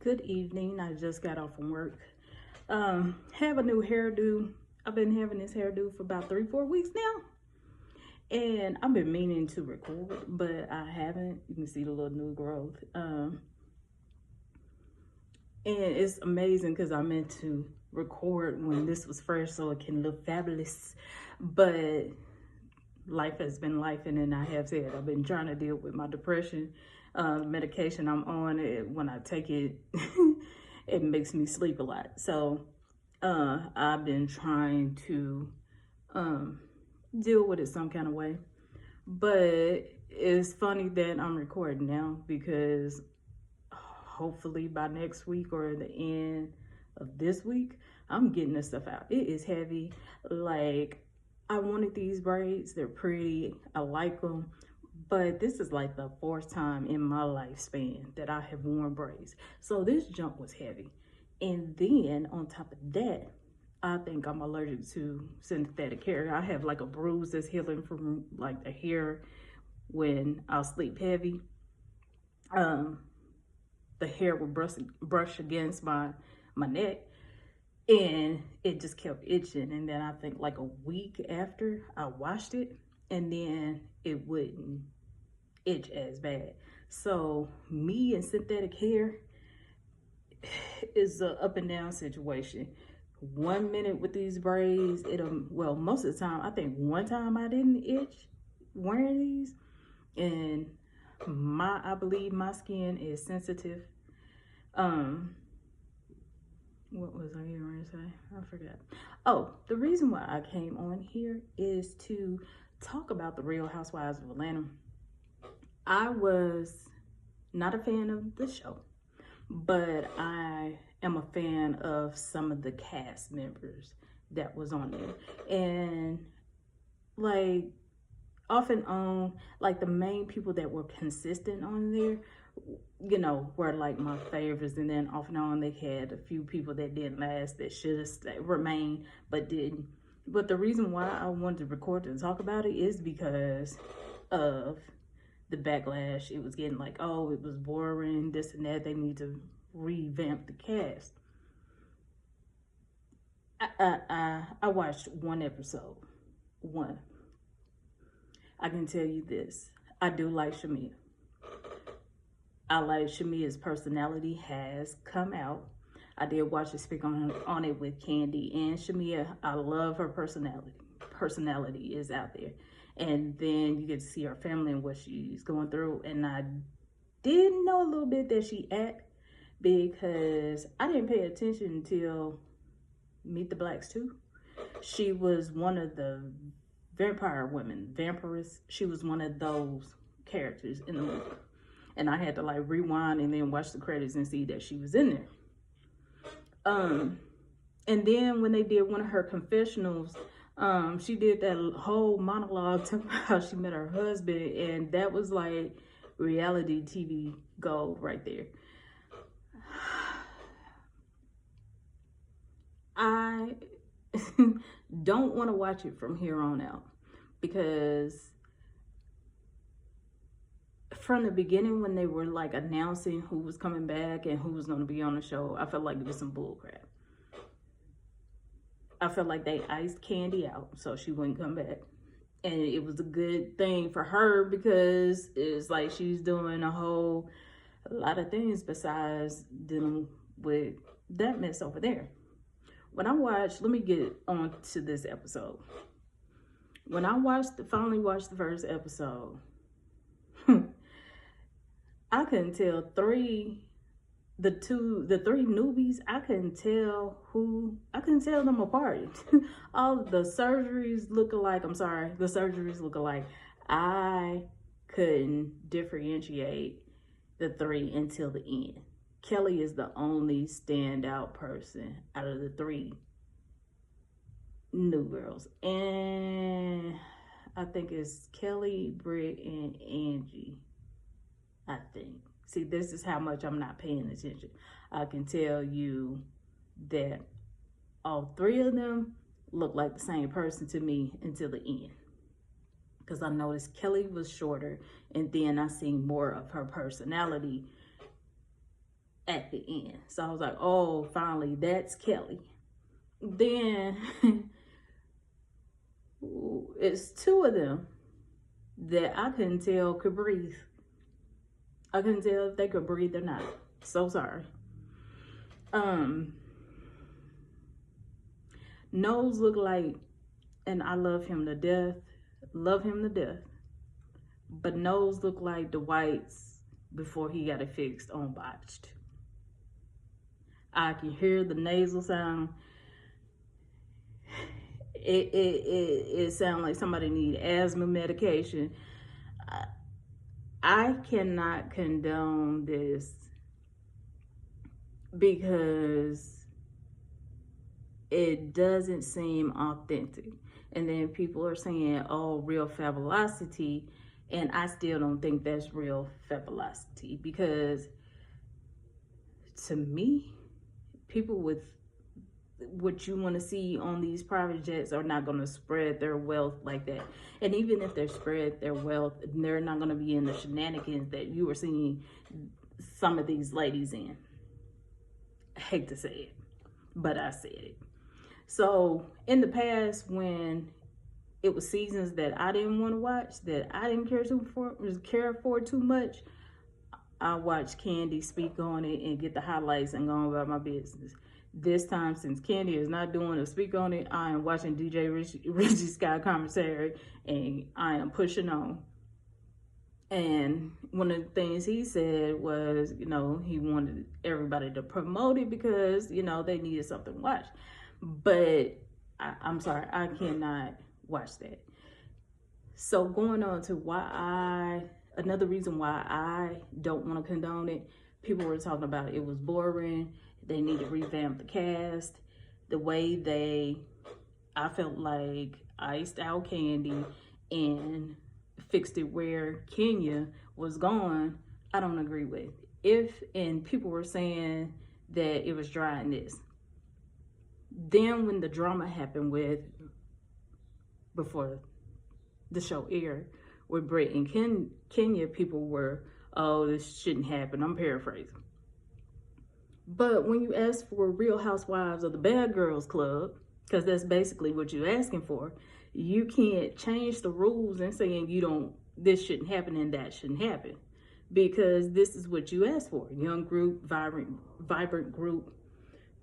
Good evening. I just got off from work. Have a new hairdo. I've been having this hairdo for about 3-4 weeks now. And I've been meaning to record, but I haven't. You can see the little new growth. And it's amazing because I meant to record when this was fresh so it can look fabulous. But life has been life, and I have said I've been trying to deal with my depression. Medication I'm on, when I take it, it makes me sleep a lot. So I've been trying to deal with it some kind of way. But it's funny that I'm recording now because hopefully by next week or the end of this week, I'm getting this stuff out. It is heavy. Like, I wanted these braids. They're pretty. I like them. But this is like the 4th time in my lifespan that I have worn braids. So this junk was heavy. And then on top of that, I think I'm allergic to synthetic hair. I have like a bruise that's healing from like the hair when I'll sleep heavy. The hair would brush against my neck, and it just kept itching. And then I think like a week after I washed it, and then it wouldn't itch as bad. So me and synthetic hair is a up and down situation. 1 minute with these braids, well, most of the time, I think one time I didn't itch wearing these, and I believe my skin is sensitive. What was I going to say? I forgot. Oh, the reason why I came on here is to talk about the Real Housewives of Atlanta. I was not a fan of the show, but I am a fan of some of the cast members that was on there. And like off and on, like the main people that were consistent on there, you know, were like my favorites. And then off and on, they had a few people that didn't last, that should have remained, but didn't. But the reason why I wanted to record and talk about it is because of the backlash. It was getting like, oh, it was boring, this and that. They need to revamp the cast. I watched one episode. One. I can tell you this. I do like Shamia. I like Shamia's personality has come out. I did watch her speak on it with Candy and Shamia. I love her personality. Personality is out there. And then you get to see her family and what she's going through. And I did know a little bit that she act, because I didn't pay attention until Meet the Blacks 2. She was one of the vampire women, vampiress. She was one of those characters in the movie. And I had to like rewind and then watch the credits and see that she was in there. And then when they did one of her confessionals, she did that whole monologue talking about how she met her husband, and that was like reality TV gold right there. I don't want to watch it from here on out, because from the beginning, when they were like announcing who was coming back and who was going to be on the show, I felt like it was some bullcrap. I felt like they iced Candy out so she wouldn't come back. And it was a good thing for her, because it's like she's doing a lot of things besides dealing with that mess over there. When I watched, let me get on to this episode. When I finally watched the first episode, I couldn't tell the three newbies, I couldn't tell them apart. All the surgeries look alike. The surgeries look alike. I couldn't differentiate the 3 until the end. Kelly is the only standout person out of the 3 new girls. And I think it's Kelly, Britt, and Angie. I think. See, this is how much I'm not paying attention. I can tell you that all 3 of them look like the same person to me until the end. Because I noticed Kelly was shorter, and then I seen more of her personality at the end. So I was like, oh, finally, that's Kelly. Then it's two of them that I couldn't tell could breathe. I couldn't tell if they could breathe or not. So sorry. Nose looked like, and I love him to death. Love him to death. But Nose looked like the whites before he got it fixed on Botched. I can hear the nasal sound. It sounds like somebody need asthma medication. I cannot condone this because it doesn't seem authentic. And then people are saying, oh, real fabulosity. And I still don't think that's real fabulosity, because to me, people with what you want to see on these private jets are not going to spread their wealth like that. And even if they spread their wealth, they're not going to be in the shenanigans that you are seeing some of these ladies in. I hate to say it, but I said it. So in the past, when it was seasons that I didn't want to watch, that I didn't care for too much, I watched Candy speak on it and get the highlights and go on about my business. This time, since Candy is not doing a speak on it, I am watching DJ Richie Scott commentary, and I am pushing on. And one of the things he said was, he wanted everybody to promote it because, they needed something to watch. But I'm sorry, I cannot watch that. So going on to another reason why I don't want to condone it, people were talking about it was boring. They need to revamp the cast. The way I felt like iced out Candy and fixed it where Kenya was gone, I don't agree with. And people were saying that it was dryness. Then when the drama happened before the show aired, with Brett and Kenya, people were, oh, this shouldn't happen. I'm paraphrasing. But when you ask for Real Housewives of the Bad Girls Club, because that's basically what you're asking for, you can't change the rules and saying this shouldn't happen and that shouldn't happen, because this is what you asked for. Young group, vibrant group.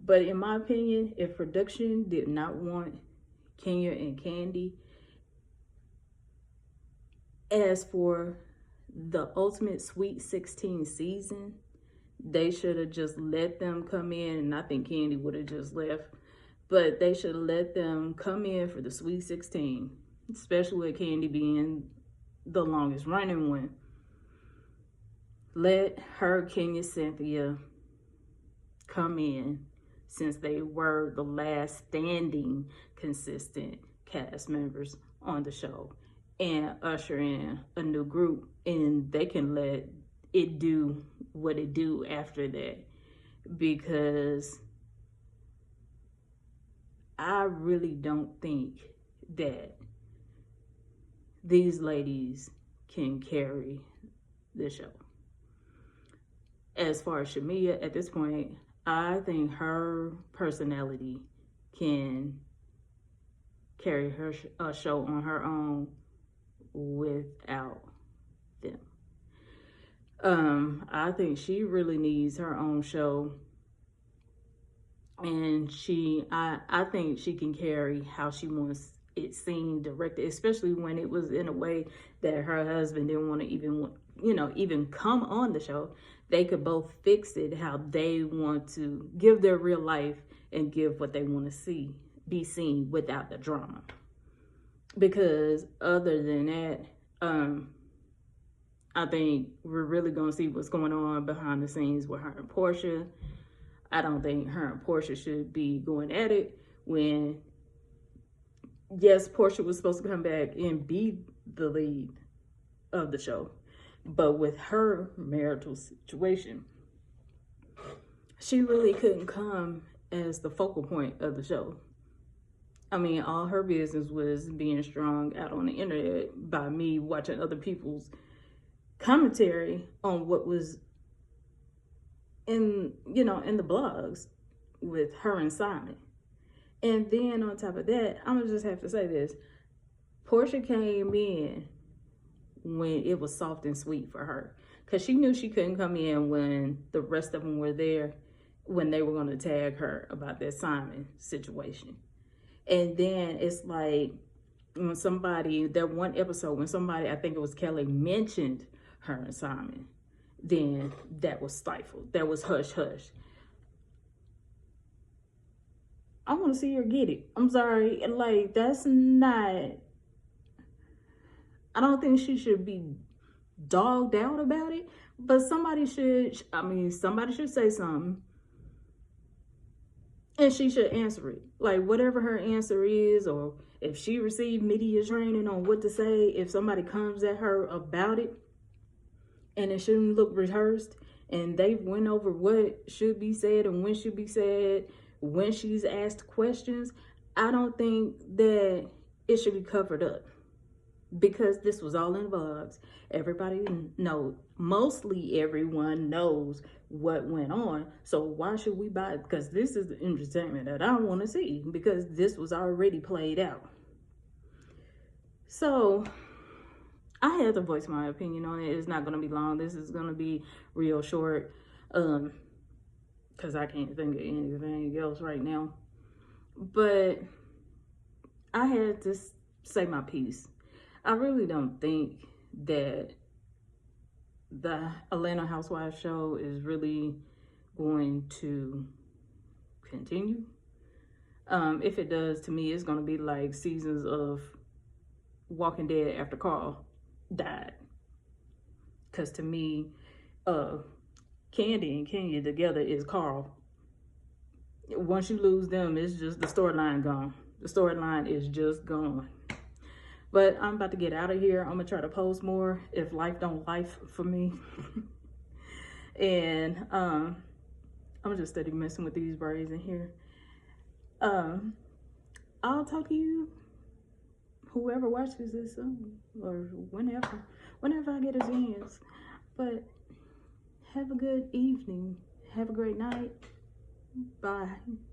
But in my opinion, if production did not want Kenya and Candy, as for the ultimate Sweet 16 season, they should have just let them come in, and I think Candy would have just left, but they should have let them come in for the Sweet 16, especially with Candy being the longest running one. Let her, Kenya, Cynthia come in, since they were the last standing consistent cast members on the show, and usher in a new group, and they can let it do what it do after that, because I really don't think that these ladies can carry the show. As far as Shamia, at this point, I think her personality can carry her show on her own without them. I think she really needs her own show, and I think she can carry how she wants it seen, directed, especially when it was in a way that her husband didn't want to even come on the show. They could both fix it how they want to give their real life and give what they want to be seen without the drama. Because other than that, I think we're really going to see what's going on behind the scenes with her and Portia. I don't think her and Portia should be going at it when, yes, Portia was supposed to come back and be the lead of the show. But with her marital situation, she really couldn't come as the focal point of the show. I mean, all her business was being strung out on the internet by me watching other people's commentary on what was in the blogs with her and Simon. And then on top of that, I'm gonna just have to say this. Portia came in when it was soft and sweet for her, because she knew she couldn't come in when the rest of them were there, when they were going to tag her about that Simon situation. And then it's like, when somebody, that one episode, when somebody, I think it was Kelly, mentioned her and Simon, then that was stifled. That was hush hush. I want to see her get it. I'm sorry. Like, that's not, I don't think she should be dogged out about it, but somebody should say something, and she should answer it. Like, whatever her answer is, or if she received media training on what to say, if somebody comes at her about it and it shouldn't look rehearsed, and they went over what should be said and when should be said, when she's asked questions, I don't think that it should be covered up, because this was all in vlogs. Everybody knows, mostly everyone knows what went on. So why should we buy it? Because this is the entertainment that I want to see, because this was already played out. So I had to voice my opinion on it. It's not going to be long. This is going to be real short, because I can't think of anything else right now. But I had to say my piece. I really don't think that the Atlanta Housewives show is really going to continue. If it does, to me, it's going to be like seasons of Walking Dead after Carl died. Because to me, Candy and Kenya together is Carl. Once you lose them, it's just the storyline gone. The storyline is just gone. But I'm about to get out of here. I'm going to try to post more if life don't life for me. And I'm just steady messing with these braids in here. I'll talk to you, whoever watches this, or whenever I get a chance. But have a good evening. Have a great night. Bye.